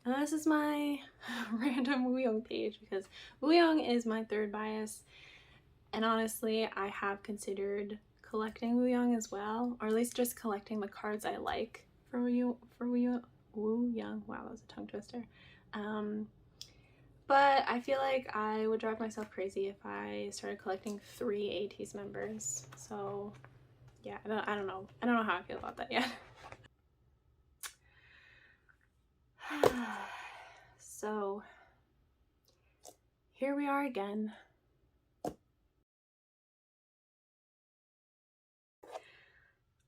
And this is my random Wooyoung page because Wooyoung is my third bias. And honestly, I have considered collecting Wooyoung as well, or at least just collecting the cards I like for Wooyoung. Wow, that was a tongue twister. But I feel like I would drive myself crazy if I started collecting 3 ATEEZ members. So yeah, I don't know how I feel about that yet. So here we are again.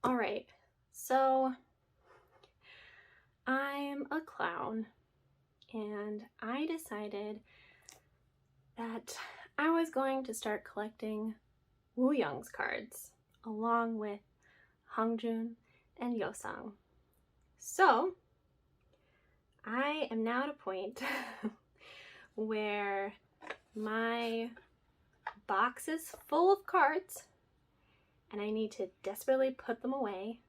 All right, so I'm a clown and I decided that I was going to start collecting Wooyoung's cards along with Hangjun and Yosung. So I am now at a point where my box is full of cards and I need to desperately put them away,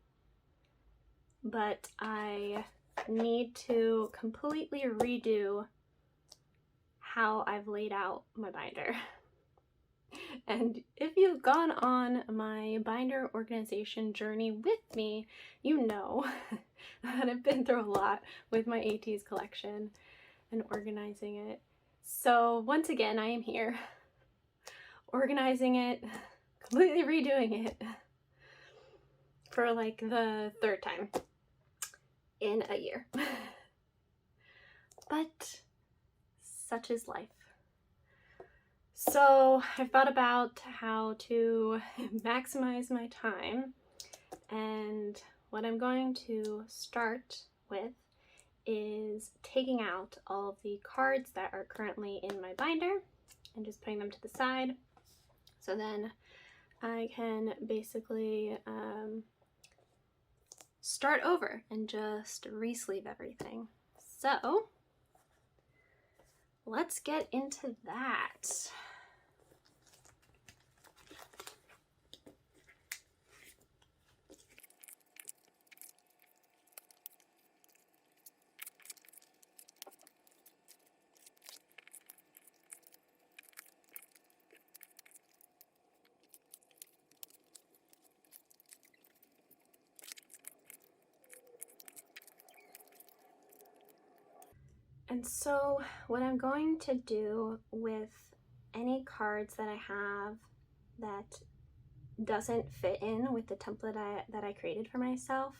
but I need to completely redo how I've laid out my binder. And if you've gone on my binder organization journey with me, you know that I've been through a lot with my ATEEZ collection and organizing it. So once again, I am here organizing it, completely redoing it for like the third time in a year. But such is life. So I've thought about how to maximize my time, and what I'm going to start with is taking out all of the cards that are currently in my binder and just putting them to the side. So then I can basically start over and just re-sleeve everything. So let's get into that. And so what I'm going to do with any cards that I have that doesn't fit in with the template that I created for myself,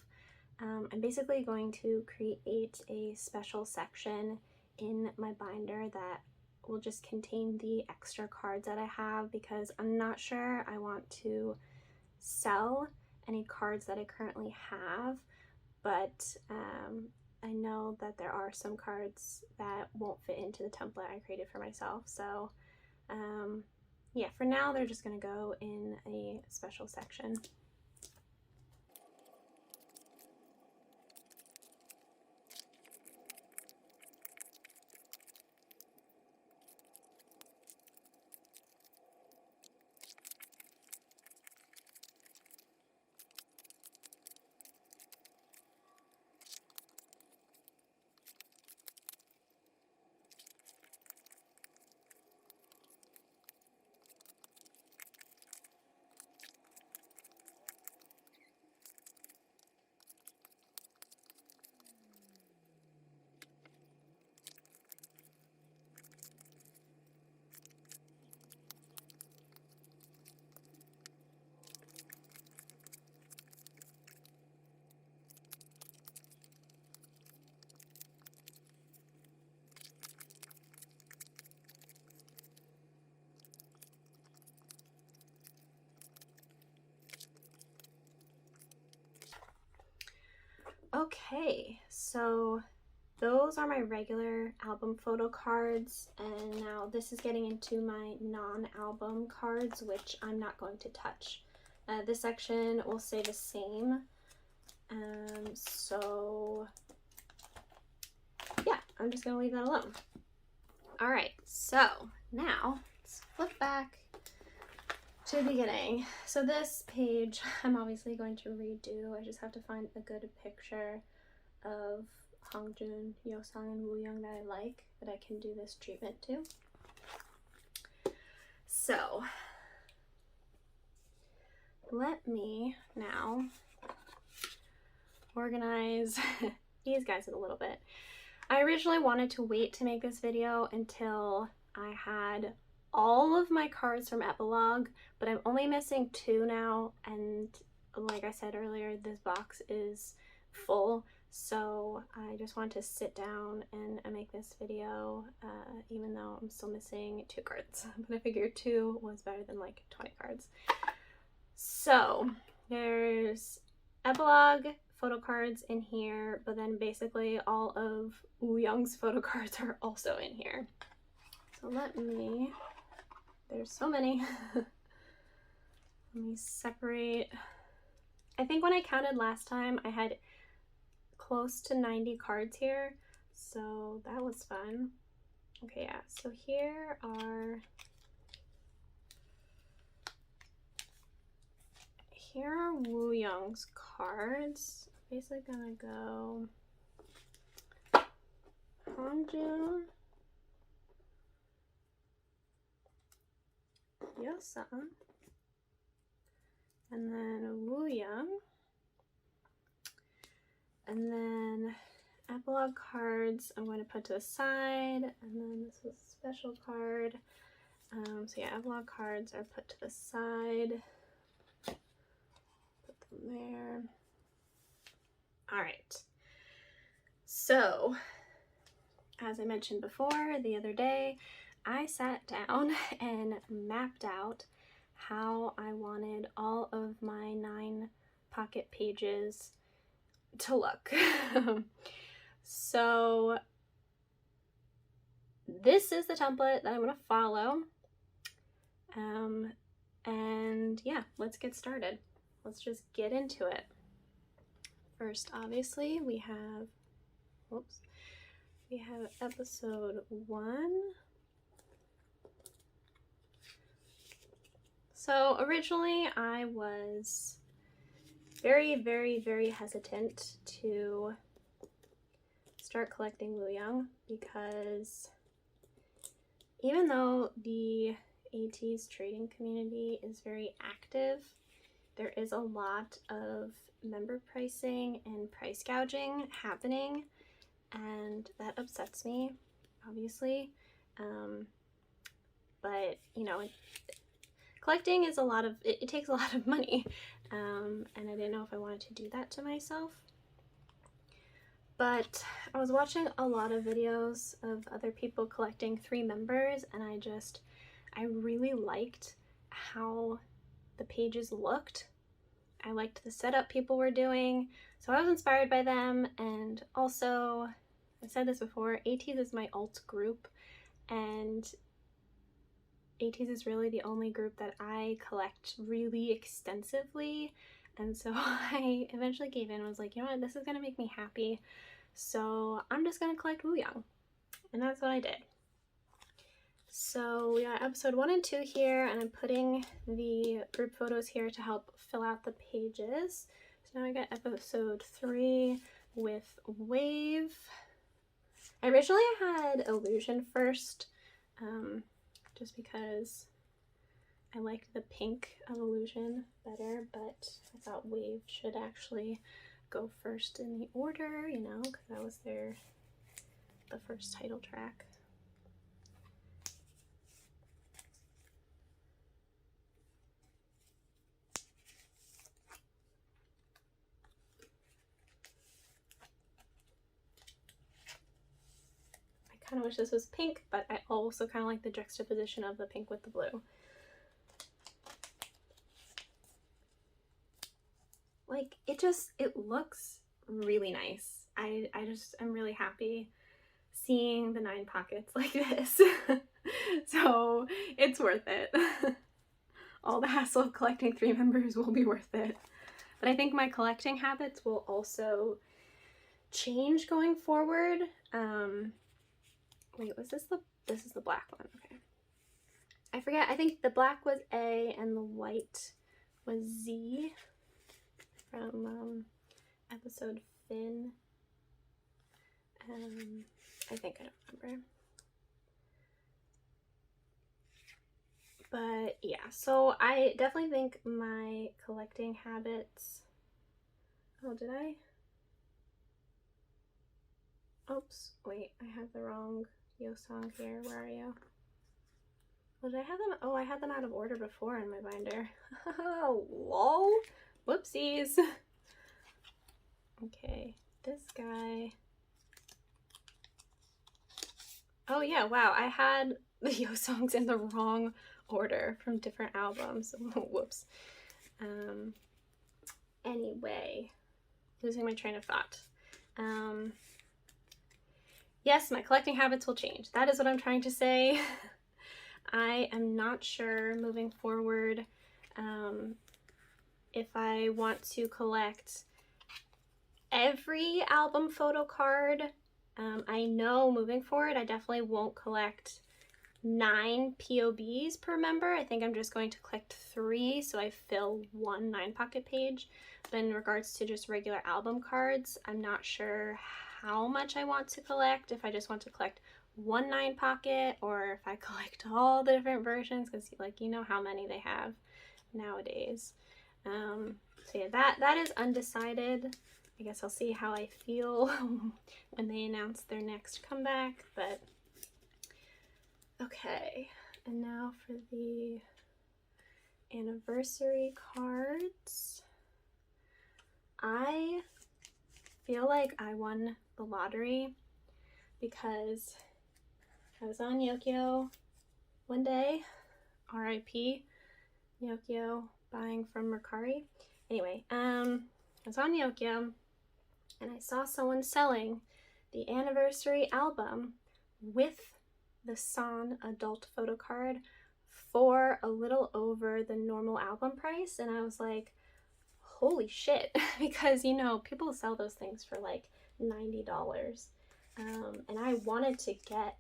I'm basically going to create a special section in my binder that will just contain the extra cards that I have, because I'm not sure I want to sell any cards that I currently have, but I know that there are some cards that won't fit into the template I created for myself. So yeah, for now they're just going to go in a special section. Okay, so those are my regular album photo cards, and now this is getting into my non-album cards, which I'm not going to touch. This section will stay the same, so yeah, I'm just gonna leave that alone. All right, so now let's flip back to the beginning. So this page I'm obviously going to redo. I just have to find a good picture of Hongjun, Yeosang, and Wooyoung that I like, that I can do this treatment to. So let me now organize these guys a little bit. I originally wanted to wait to make this video until I had all of my cards from Epilogue, but I'm only missing 2 now, and like I said earlier, this box is full, so I just want to sit down and make this video, even though I'm still missing 2 cards. But I figured 2 was better than like 20 cards. So there's Epilogue photo cards in here, but then basically all of Wooyoung's photo cards are also in here. So there's so many. Let me separate. I think when I counted last time, I had close to 90 cards here, so that was fun. Okay, yeah, so here are Wooyoung's cards. Basically gonna go Hongjun, Yeosang, and then Wooyoung, and then Epilogue cards I'm going to put to the side, and then this was a special card. So yeah, Epilogue cards are put to the side. Put them there. All right. So, as I mentioned before, the other day, I sat down and mapped out how I wanted all of my 9 pocket pages to look. So this is the template that I'm going to follow. And yeah, let's get started. Let's just get into it. First, obviously, we have episode 1. So originally I was very, very, very hesitant to start collecting Wooyoung, because even though the ATEEZ trading community is very active, there is a lot of member pricing and price gouging happening, and that upsets me, obviously. But you know, collecting is it takes a lot of money, and I didn't know if I wanted to do that to myself. But I was watching a lot of videos of other people collecting 3 members, and I really liked how the pages looked. I liked the setup people were doing, so I was inspired by them. And also, I've said this before, ATEEZ is my alt group, and ATEEZ is really the only group that I collect really extensively. And so I eventually gave in and was like, you know what, this is gonna make me happy, so I'm just gonna collect Wooyoung. And that's what I did. So we got episode 1 and 2 here, and I'm putting the group photos here to help fill out the pages. So now I got episode 3 with Wave. Originally I had Illusion first, just because I liked the pink of Illusion better, but I thought Wave should actually go first in the order, you know, because that was the first title track. I kind of wish this was pink, but I also kind of like the juxtaposition of the pink with the blue. Like, it looks really nice. I'm really happy seeing the 9 pockets like this. So it's worth it. All the hassle of collecting 3 members will be worth it. But I think my collecting habits will also change going forward. Wait, this is the black one, okay. I forget, I think the black was A and the white was Z from episode Finn. I think I don't remember. But yeah, so I definitely think my collecting habits. Oh, did I? Oops, wait, I have the wrong Yosong here. Where are you? Well, did I have them? Oh, I had them out of order before in my binder. Lol. Whoopsies. Okay, this guy. Oh yeah, wow, I had the Yosongs in the wrong order from different albums. Whoops. Anyway, losing my train of thought. Yes, my collecting habits will change. That is what I'm trying to say. I am not sure moving forward if I want to collect every album photo card. I know moving forward I definitely won't collect 9 POBs per member. I think I'm just going to collect 3 so I fill 1 9 pocket page. But in regards to just regular album cards, I'm not sure how much I want to collect, if I just want to collect 1 9 pocket or if I collect all the different versions, because like you know how many they have nowadays. So yeah, that is undecided. I guess I'll see how I feel when they announce their next comeback, but okay. And now for the anniversary cards. I feel like I won the lottery because I was on Yokio one day, RIP Yokio, buying from Mercari. Anyway, I was on Yokio and I saw someone selling the anniversary album with the San adult photo card for a little over the normal album price, and I was like, holy shit, because you know people sell those things for like $90, and I wanted to get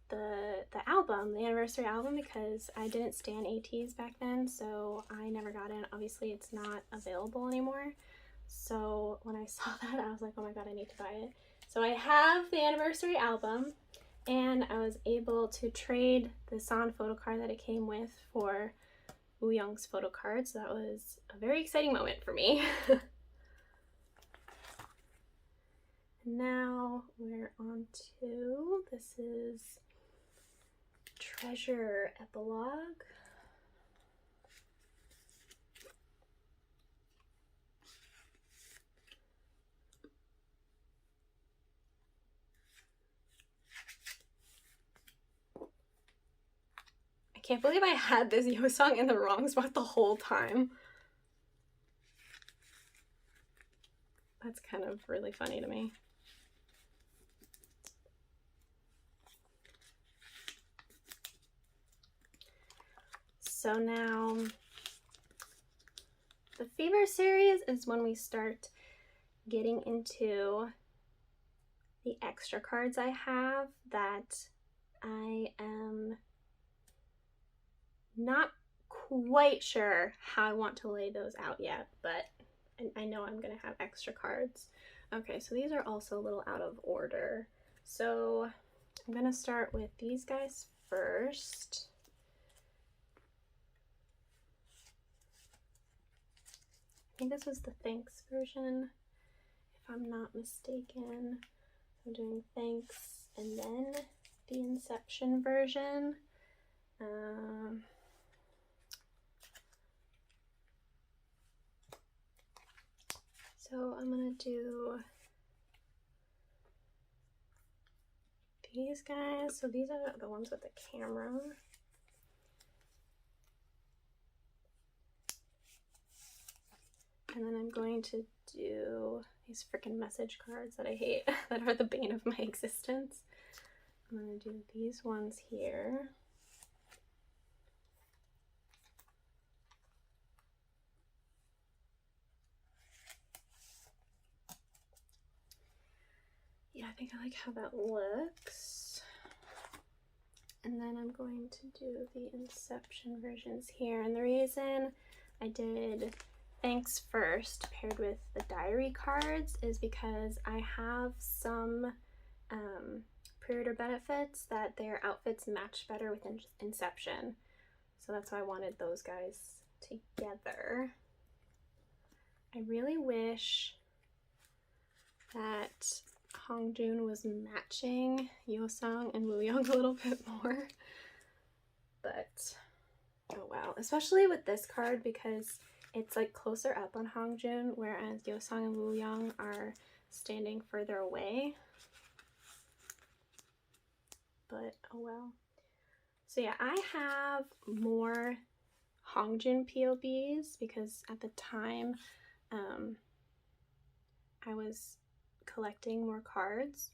the album, the anniversary album, because I didn't stan ATEEZ back then, so I never got it. Obviously it's not available anymore, so when I saw that I was like, oh my god, I need to buy it. So I have the anniversary album, and I was able to trade the San photo card that it came with for Wooyoung's photo card, so that was a very exciting moment for me. Now we're on to, this is Treasure Epilogue. I can't believe I had this Yosong in the wrong spot the whole time. That's kind of really funny to me. So now the Fever series is when we start getting into the extra cards I have that I am not quite sure how I want to lay those out yet, but I know I'm gonna have extra cards. Okay, so these are also a little out of order. So I'm gonna start with these guys first. I think this was the Thanks version, if I'm not mistaken. I'm doing Thanks and then the Inception version. So I'm gonna do these guys. So these are the ones with the camera. And then I'm going to do these freaking message cards that I hate, that are the bane of my existence. I'm gonna do these ones here. Yeah, I think I like how that looks. And then I'm going to do the Inception versions here. And the reason I did thanks first paired with the diary cards is because I have some pre-order benefits that their outfits match better with Inception. So that's why I wanted those guys together. I really wish that Hongjun was matching Yeosang and Wooyoung a little bit more. But, oh wow. Especially with this card because it's like closer up on Hongjun, whereas Yeosang and Wooyoung are standing further away. But, oh well. So yeah, I have more Hongjun POBs because at the time I was collecting more cards.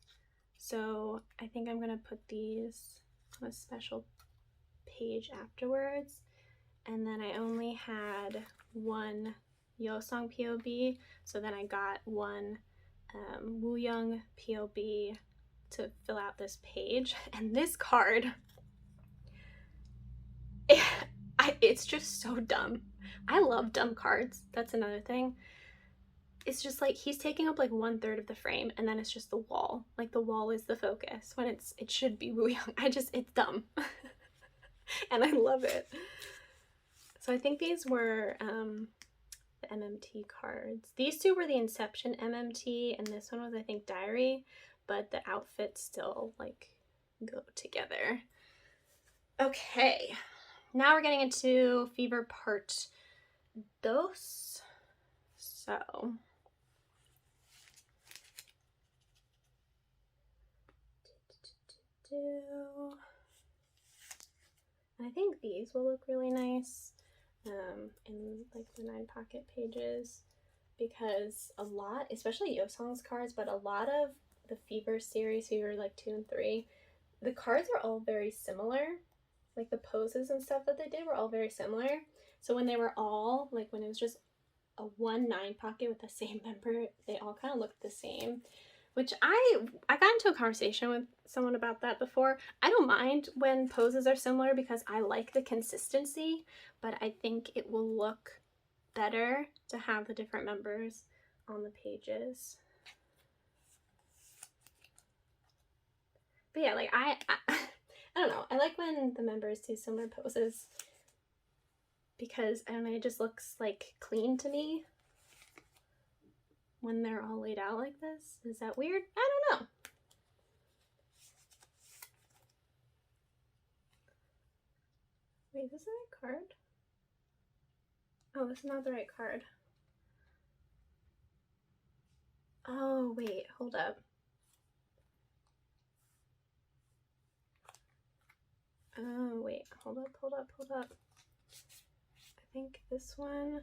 So I think I'm gonna put these on a special page afterwards. And then I only had one Yeosang POB, so then I got one Wooyoung POB to fill out this page. And this card, it's just so dumb. I love dumb cards. That's another thing. It's just like he's taking up like 1/3 of the frame, and then it's just the wall. Like the wall is the focus when it should be Wooyoung. It's dumb. And I love it. So I think these were the MMT cards. These two were the Inception MMT, and this one was, I think, Diary, but the outfits still like go together. Okay, now we're getting into Fever Part 2. So I think these will look really nice in like the 9-pocket pages, because a lot, especially Yeosang's cards, but a lot of the Fever series, Fever like 2 and 3, the cards are all very similar. Like the poses and stuff that they did were all very similar. So when they were all, like when it was just a 1 9-pocket with the same member, they all kind of looked the same. Which I got into a conversation with someone about that before. I don't mind when poses are similar because I like the consistency, but I think it will look better to have the different members on the pages. But yeah, like I don't know. I like when the members do similar poses because, I don't know, it just looks like clean to me when they're all laid out like this. Is that weird? I don't know. Wait, is this the right card? Oh, this is not the right card. Oh, wait, hold up. Oh, wait, hold up. I think this one.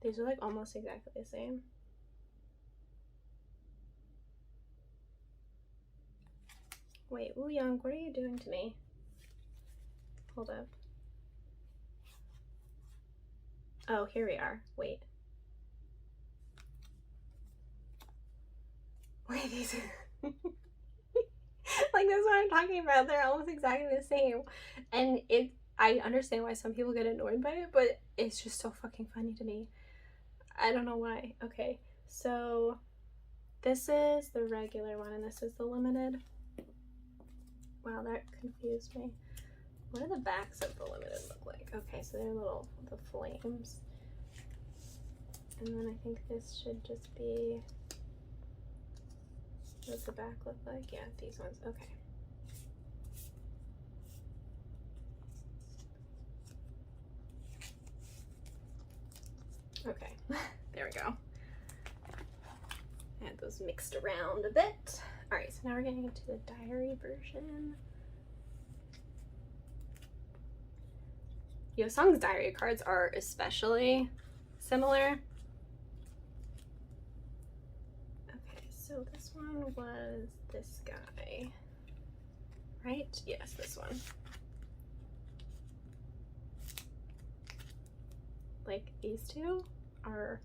These are like almost exactly the same. Wait, Wooyoung, what are you doing to me? Hold up. Oh, here we are. Wait. Wait, these are... like, that's what I'm talking about. They're almost exactly the same. And I understand why some people get annoyed by it, but it's just so fucking funny to me. I don't know why. Okay, so this is the regular one and this is the limited. Wow, that confused me. What do the backs of the limited look like? Okay, so they're little, the flames. And then I think this should just be, what does the back look like? Yeah, these ones, okay. Okay, there we go. I had those mixed around a bit. All right, so now we're getting into the diary version. Yeosang's diary cards are especially similar. Okay, so this one was this guy, right? Yes, this one. Like, these two are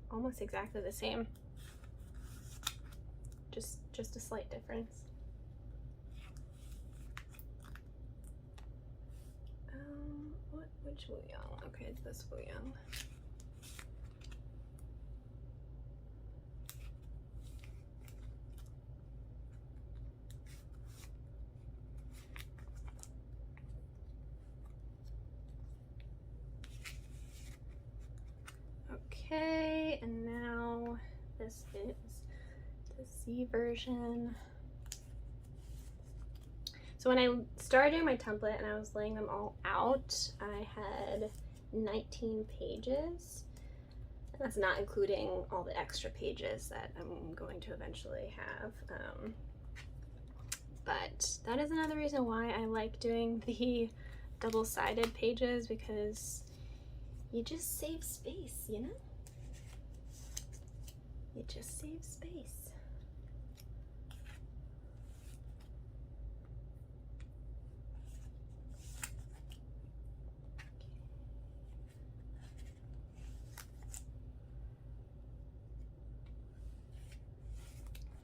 almost exactly the same. Just a slight difference. Which Wooyoung? Okay, it's this Wooyoung. Okay, and now this is the Z version. So when I started doing my template and I was laying them all out, I had 19 pages. That's not including all the extra pages that I'm going to eventually have. But that is another reason why I like doing the double-sided pages, because you just save space, you know? You just save space.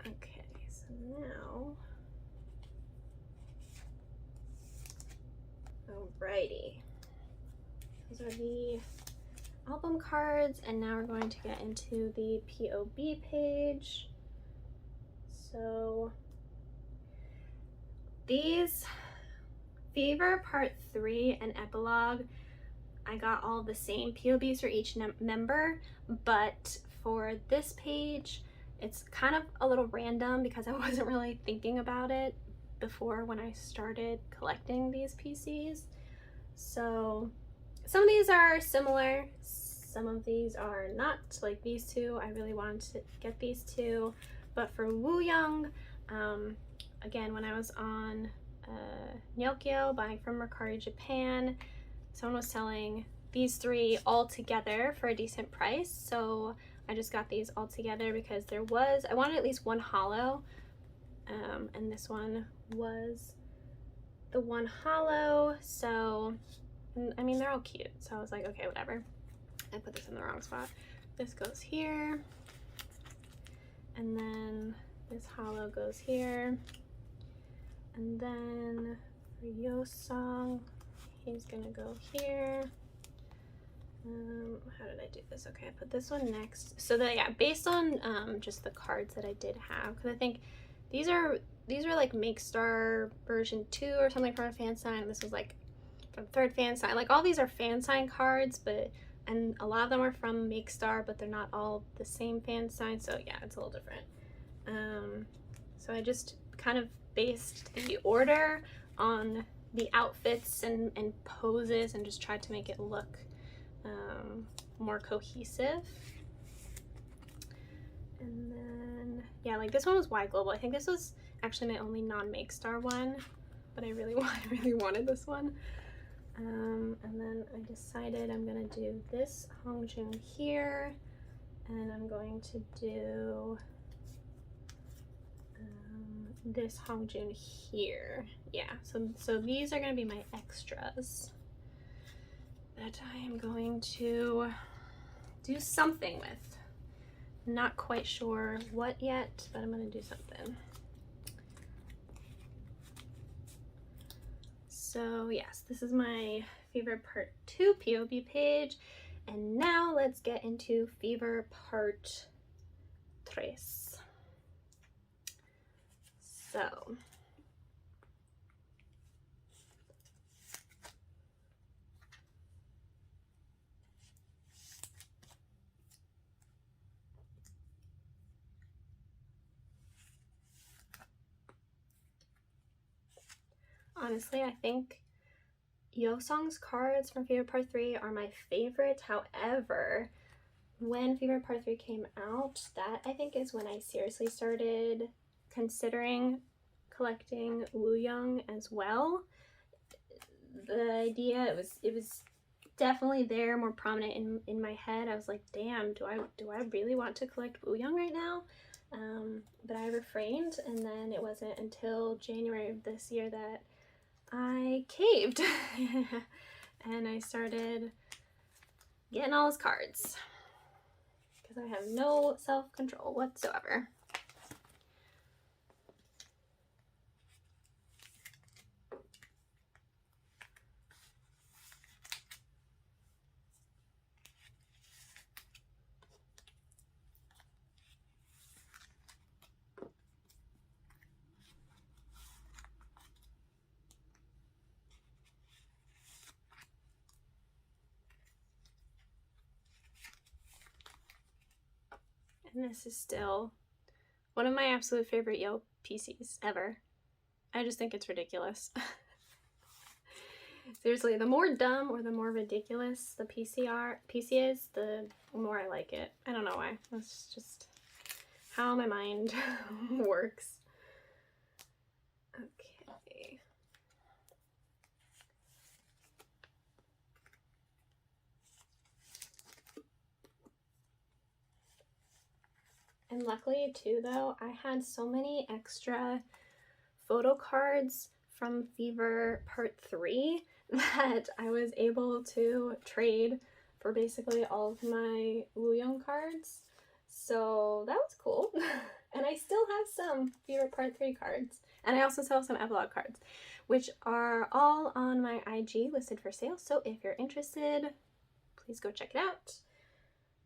Okay, so now, alrighty. Those are the album cards, and now we're going to get into the POB page. So these Fever Part 3 and Epilogue, I got all the same POBs for each member, but for this page, it's kind of a little random because I wasn't really thinking about it before when I started collecting these PCs. So some of these are similar, some of these are not, like these two. I really wanted to get these two, but for Wooyoung, again, when I was on Nyokyo buying from Mercari Japan, someone was selling these three all together for a decent price, so I just got these all together because I wanted at least one holo, and this one was the one holo. So I mean, they're all cute, so I was like, okay, whatever. I put this in the wrong spot. This goes here, and then this holo goes here, and then for Yosong, he's gonna go here. How did I do this? Okay, I put this one next. So that, yeah, based on just the cards that I did have, because I think these are like Make Star version 2 or something from a fan sign. This was like from third fan sign. Like all these are fan sign cards, and a lot of them are from Make Star, but they're not all the same fan sign. So yeah, it's a little different. So I just kind of based the order on the outfits and poses and just tried to make it look more cohesive. And then, yeah, like this one was Y Global. I think this was actually my only non-Make Star one, but I really wanted this one. And then I decided I'm gonna do this Hongjun here, and I'm going to do this Hongjun here. Yeah, so these are gonna be my extras that I am going to do something with. Not quite sure what yet, but I'm gonna do something. So yes, this is my Fever Part 2 POB page, and now let's get into Fever Part 3. So honestly, I think Yosong's cards from Fever Part 3 are my favorite. However, when Fever Part 3 came out, that I think is when I seriously started considering collecting Wooyoung as well. The idea, it was definitely there, more prominent in my head. I was like, damn, do I really want to collect Wooyoung right now? But I refrained, and then it wasn't until January of this year that I caved and I started getting all his cards because I have no self-control whatsoever. And this is still one of my absolute favorite Yo PCs ever. I just think it's ridiculous. Seriously, the more dumb or the more ridiculous the PC is, the more I like it. I don't know why. That's just how my mind works. Okay. And luckily too though, I had so many extra photo cards from Fever Part 3 that I was able to trade for basically all of my Wooyoung cards. So that was cool. And I still have some Fever Part 3 cards. And I also sell some epilogue cards, which are all on my IG listed for sale. So if you're interested, please go check it out.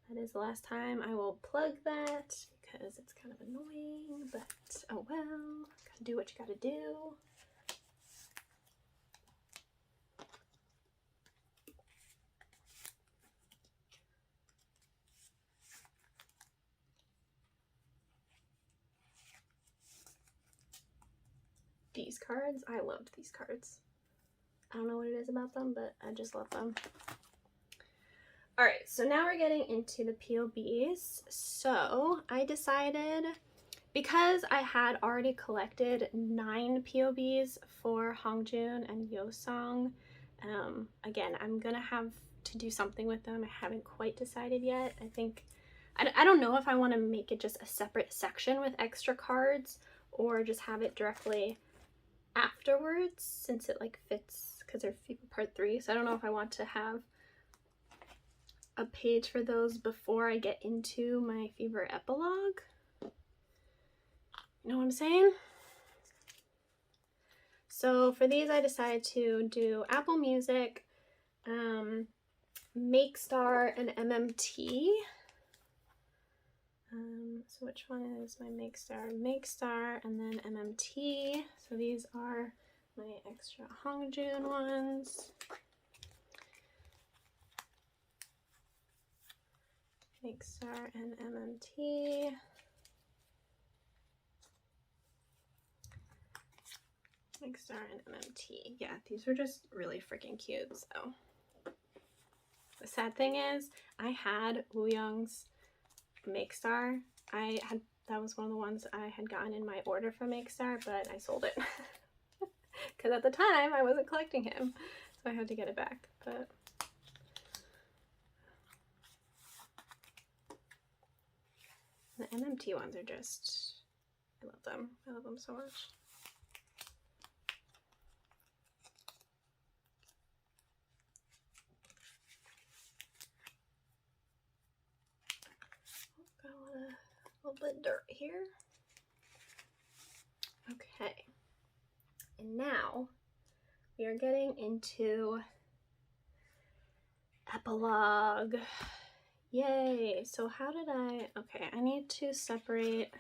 That is the last time I will plug that because it's kind of annoying, but oh well, gotta do what you gotta do. These cards, I loved these cards. I don't know what it is about them, but I just love them. All right, so now we're getting into the POBs. So I decided, because I had already collected 9 POBs for Hongjoon and Yeosang, again, I'm gonna have to do something with them. I haven't quite decided yet. I don't know if I want to make it just a separate section with extra cards or just have it directly afterwards, since it like fits, because they're Part 3. So I don't know if I want to have a page for those before I get into my Fever epilogue. You know what I'm saying? So for these I decided to do Apple Music, Makestar, and MMT. So which one is my Makestar? Makestar and then MMT. So these are my extra Hongjoon ones. Makestar and MMT. Makestar and MMT. Yeah, these were just really freaking cute. So the sad thing is, I had Wooyoung's Makestar. That was one of the ones I had gotten in my order for Makestar, but I sold it because at the time I wasn't collecting him, so I had to get it back. But the MMT ones are just, I love them. I love them so much. Got a little bit of dirt here. Okay. And now we are getting into epilogue. Yay! So how did okay, I need to separate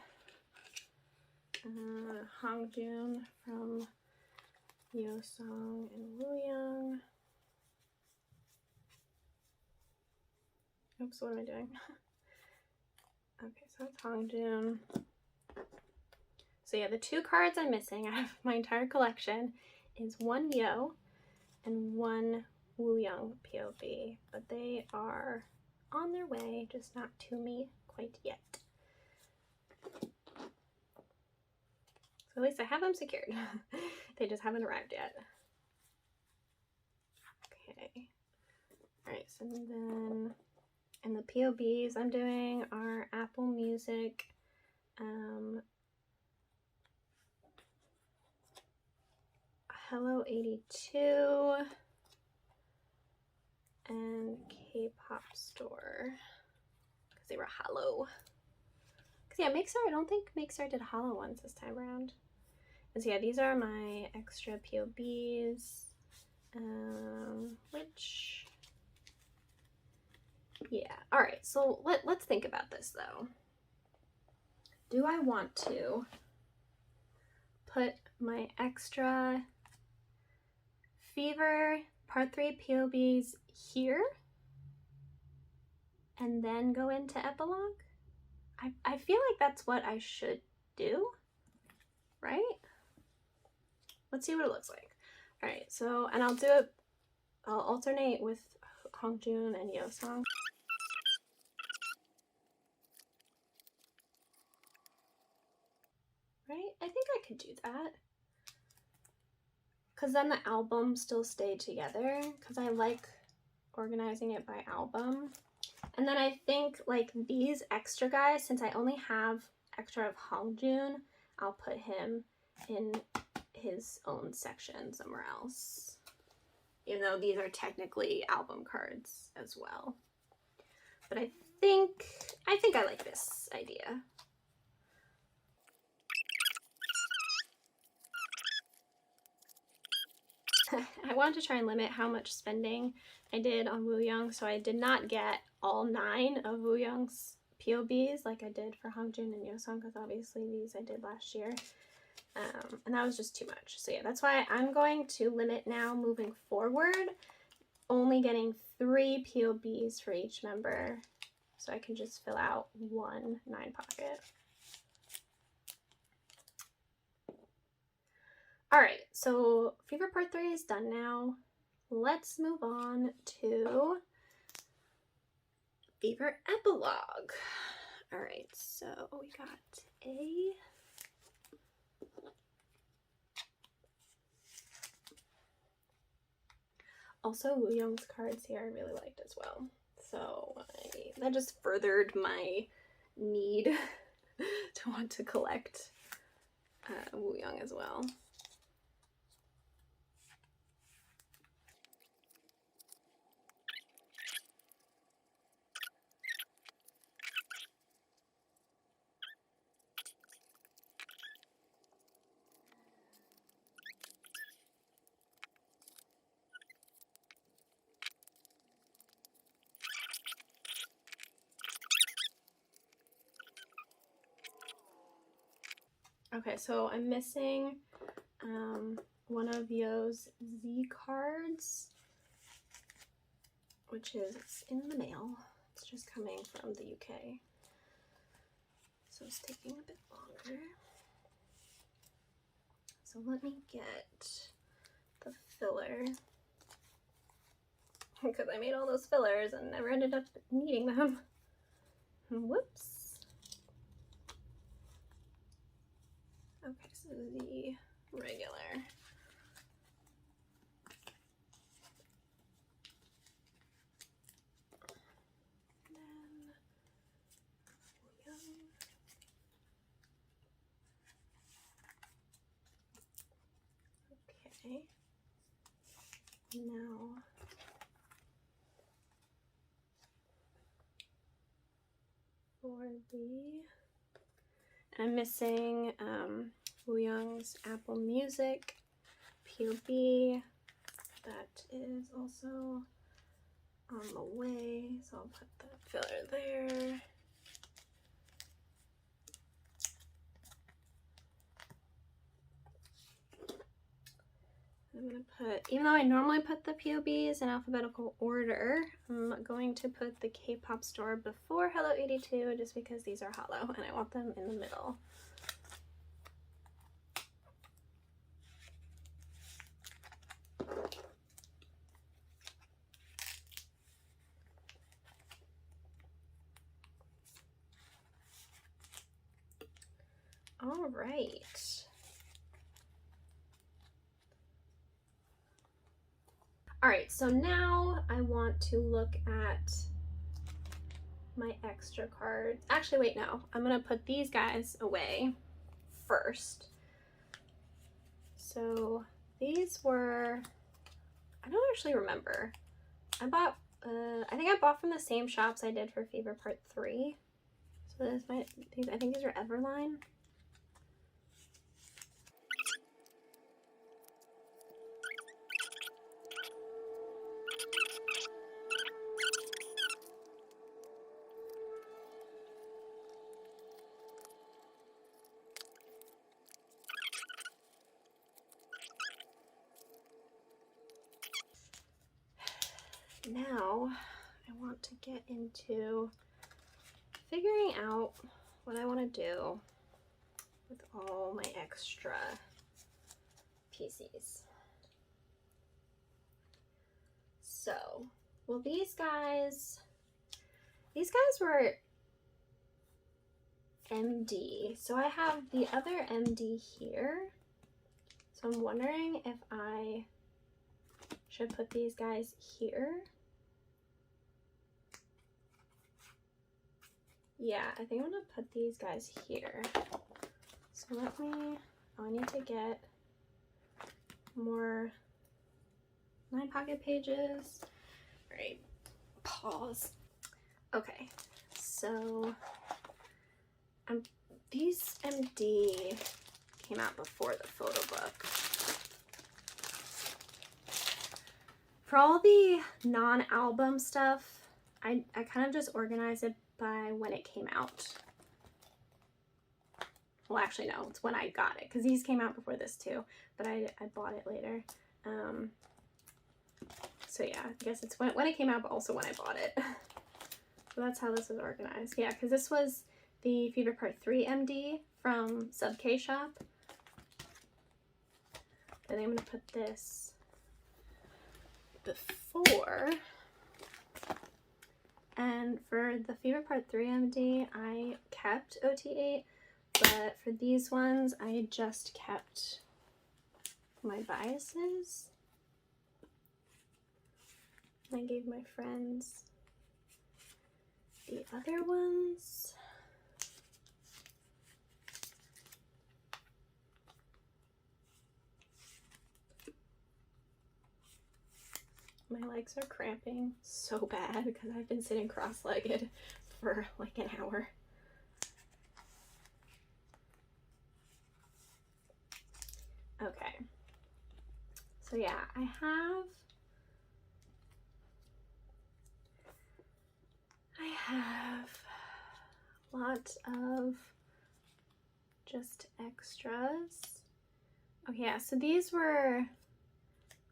Hongjoon from Yeosang and Wooyoung. Oops, what am I doing? Okay, so it's Hongjoon. So yeah, the 2 cards I'm missing out of my entire collection is 1 Yo and 1 Wooyoung POV, but they are on their way, just not to me quite yet. So at least I have them secured. They just haven't arrived yet. Okay. Alright, so then, and the POBs I'm doing are Apple Music, Hello 82, and K-pop store, because they were hollow. Because yeah, Makestar, I don't think Makestar did hollow ones this time around. And so yeah, these are my extra POBs, which, yeah. All right, so let's think about this though. Do I want to put my extra Fever Part 3 POBs here and then go into epilogue? I feel like that's what I should do, right? Let's see what it looks like. All right, so, and I'll alternate with Hongjoong and Yeosang. Right? I think I could do that. Because then the albums still stay together, because I like organizing it by album. And then I think like these extra guys, since I only have extra of Hongjoong, I'll put him in his own section somewhere else. Even though these are technically album cards as well. But I think I like this idea. I wanted to try and limit how much spending I did on Wooyoung, so I did not get all 9 of Wooyoung's POBs like I did for Hongjoong and Yeosang, because obviously these I did last year. And that was just too much. So yeah, that's why I'm going to limit now moving forward, only getting 3 POBs for each member, so I can just fill out 1 9 pocket. All right, so Fever Part 3 is done now. Let's move on to Fever Epilogue. All right, so we got a also Wooyoung's cards here I really liked as well. So that just furthered my need to want to collect Wooyoung as well. Okay, so I'm missing one of Yo's Z cards, which is in the mail. It's just coming from the UK, so it's taking a bit longer. So let me get the filler, because I made all those fillers and never ended up needing them. Whoops. Okay, so the regular. Okay. Now for I'm missing Wooyoung's Apple Music POB. That is also on the way, so I'll put the filler there. I'm gonna put, even though I normally put the POBs in alphabetical order, I'm going to put the K-pop store before Hello 82 just because these are hollow and I want them in the middle. All right. All right, so now I want to look at my extra cards. Actually, wait, no. I'm gonna put these guys away first. So these were, I don't actually remember. I bought, I think I bought from the same shops I did for Fever Part 3. So this might, I think these are Everline. Now I want to get into figuring out what I want to do with all my extra PCs. So, well, these guys were MD. So I have the other MD here. So I'm wondering if I should put these guys here. Yeah, I think I'm gonna put these guys here. So let me, I need to get more 9 pocket pages. All right, pause. Okay, so these MD came out before the photo book. For all the non-album stuff, I kind of just organized it by when it came out. Well, actually, no, it's when I got it, because these came out before this too, but I bought it later. So yeah, I guess it's when it came out, but also when I bought it. So that's how this is organized. Yeah, because this was the Fever Part 3 MD from Sub K Shop. Then I'm going to put this before. And for the Fever Part 3 MD, I kept OT8, but for these ones, I just kept my biases. I gave my friends the other ones. My legs are cramping so bad because I've been sitting cross-legged for like an hour. Okay. So yeah, I have lots of just extras. Okay, yeah, so these were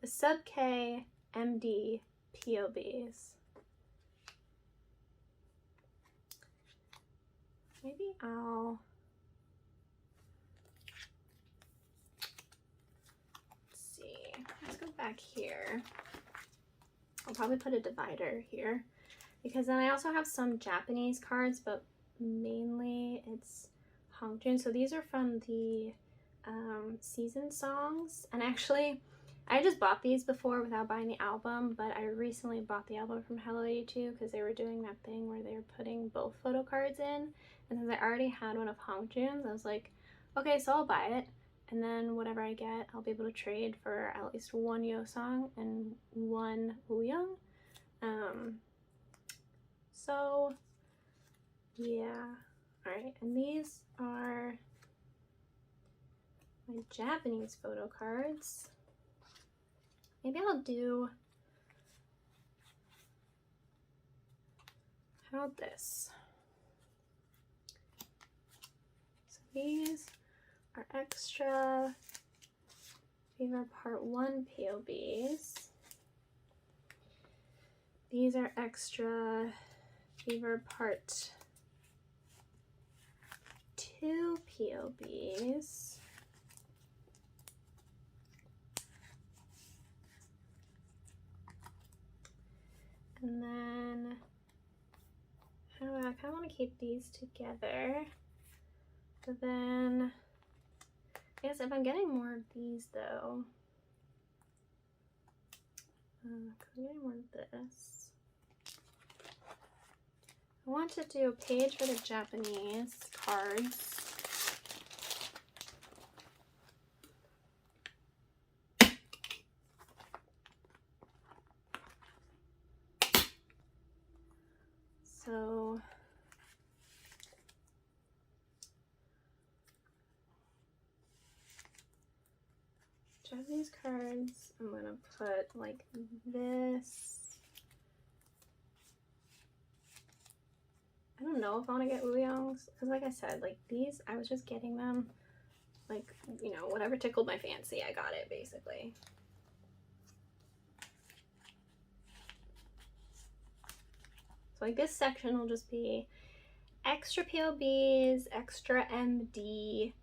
the Sub K MD POBs. Maybe let's see, let's go back here. I'll probably put a divider here because then I also have some Japanese cards, but mainly it's Hongjun. So these are from the season songs, and actually I just bought these before without buying the album, but I recently bought the album from Hello 82 because they were doing that thing where they were putting both photo cards in, and since I already had one of Hongjun's, I was like, okay, so I'll buy it, and then whatever I get, I'll be able to trade for at least one Yo song and one Wooyoung. So yeah, all right, and these are my Japanese photo cards. Maybe I'll do, how about this? So these are extra Fever Part 1 POBs. These are extra Fever Part 2 POBs. And then I don't know, I kind of want to keep these together. But then I guess if I'm getting more of these though, I'm getting more of this. I want to do a page for the Japanese cards. So Japanese cards, I'm gonna put like this. I don't know if I want to get Wooyoungs, because like I said, like these, I was just getting them, like, you know, whatever tickled my fancy, I got it, basically. So like this section will just be extra POBs, extra MD,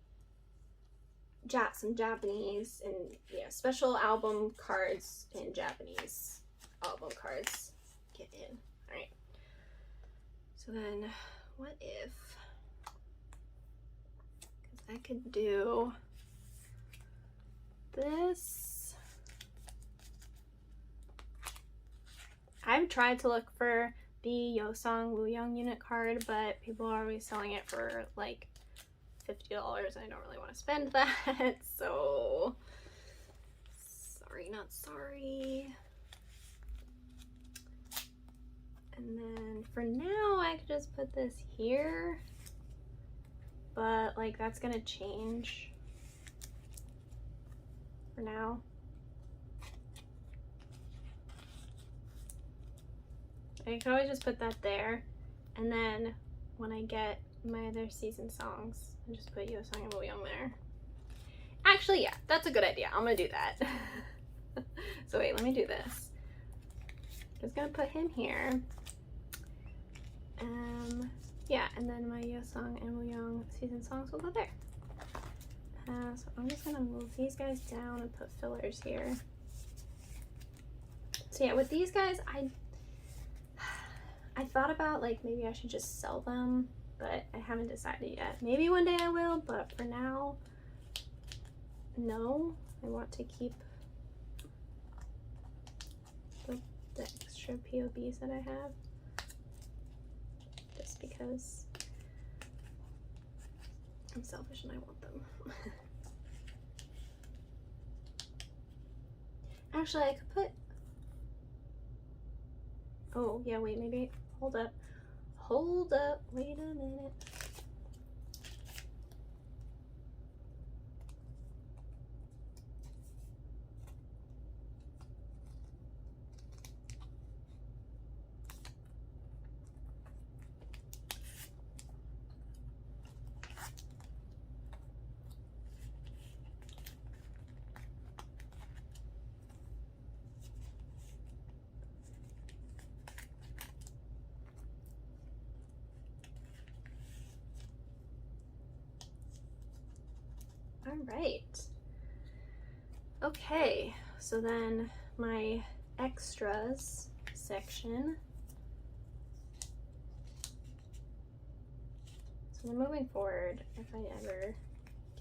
some Japanese, and yeah, special album cards and Japanese album cards get in. All right. So then, what if? Because I could do this. I've tried to look for the Yeosang Wooyoung unit card, but people are always selling it for like $50 and I don't really want to spend that. So sorry, not sorry. And then for now I could just put this here, but like that's gonna change for now. I could always just put that there, and then when I get my other season songs, I just put Yeosang and Wooyoung there. Actually, yeah, that's a good idea. I'm gonna do that. So wait, let me do this. Just gonna put him here. Yeah, and then my Yeosang and Wooyoung season songs will go there. So I'm just gonna move these guys down and put fillers here. So yeah, with these guys, I thought about like maybe I should just sell them, but I haven't decided yet. Maybe one day I will, but for now, no. I want to keep the extra POBs that I have, just because I'm selfish and I want them. Actually, I could put, oh yeah, wait, maybe, hold up, wait a minute. All right. Okay, so then my extras section. So then moving forward, if I ever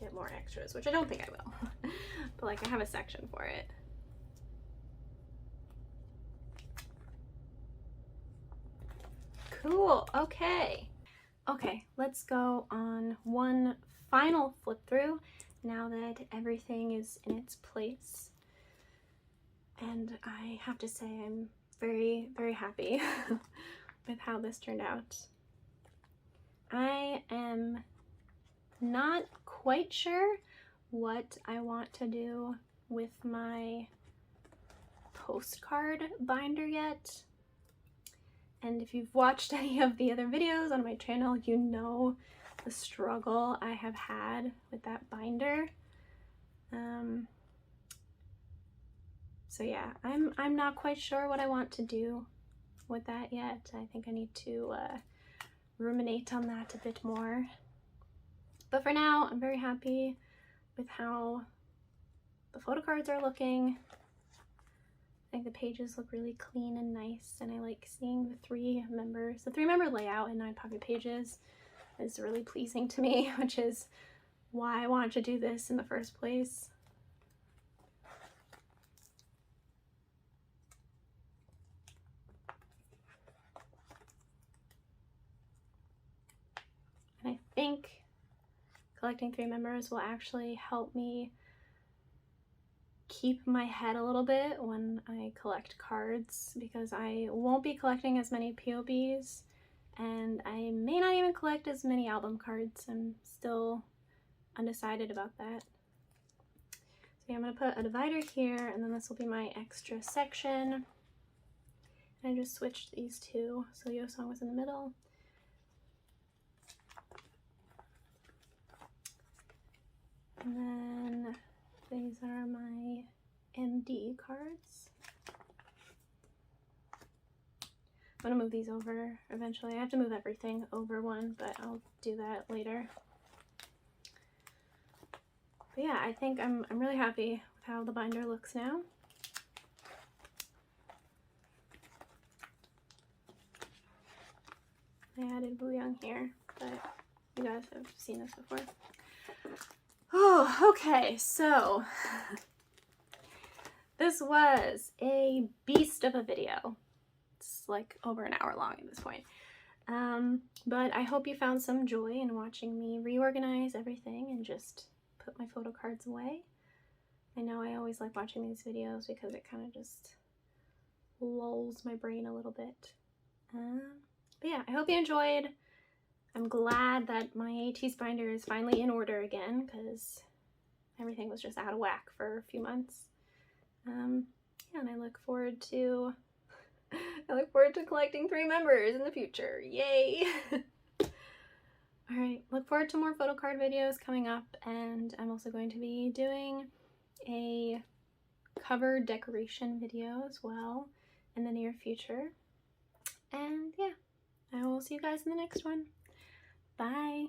get more extras, which I don't think I will, but like I have a section for it. Cool, okay. Okay, let's go on one final flip through now that everything is in its place. And I have to say I'm very, very happy with how this turned out. I am not quite sure what I want to do with my postcard binder yet. And if you've watched any of the other videos on my channel, you know the struggle I have had with that binder. So yeah, I'm not quite sure what I want to do with that yet. I think I need to ruminate on that a bit more. But for now, I'm very happy with how the photocards are looking. I think the pages look really clean and nice, and I like seeing the three members. The 3-member layout in 9 pocket pages is really pleasing to me, which is why I wanted to do this in the first place. And I think collecting 3 members will actually help me keep my head a little bit when I collect cards, because I won't be collecting as many POBs and I may not even collect as many album cards. I'm still undecided about that. So yeah, I'm going to put a divider here, and then this will be my extra section. And I just switched these two, so Yeosang was in the middle. And then these are my MD cards. I'm gonna move these over eventually. I have to move everything over one, but I'll do that later. But yeah, I think I'm really happy with how the binder looks now. I added bouillon here, but you guys have seen this before. Oh, okay, so this was a beast of a video. It's like over an hour long at this point. But I hope you found some joy in watching me reorganize everything and just put my photo cards away. I know I always like watching these videos because it kind of just lulls my brain a little bit. But yeah, I hope you enjoyed. I'm glad that my ATEEZ binder is finally in order again because everything was just out of whack for a few months. Yeah, and I look forward to collecting 3 members in the future. Yay! Alright, look forward to more photocard videos coming up, and I'm also going to be doing a cover decoration video as well in the near future. And yeah, I will see you guys in the next one. Bye!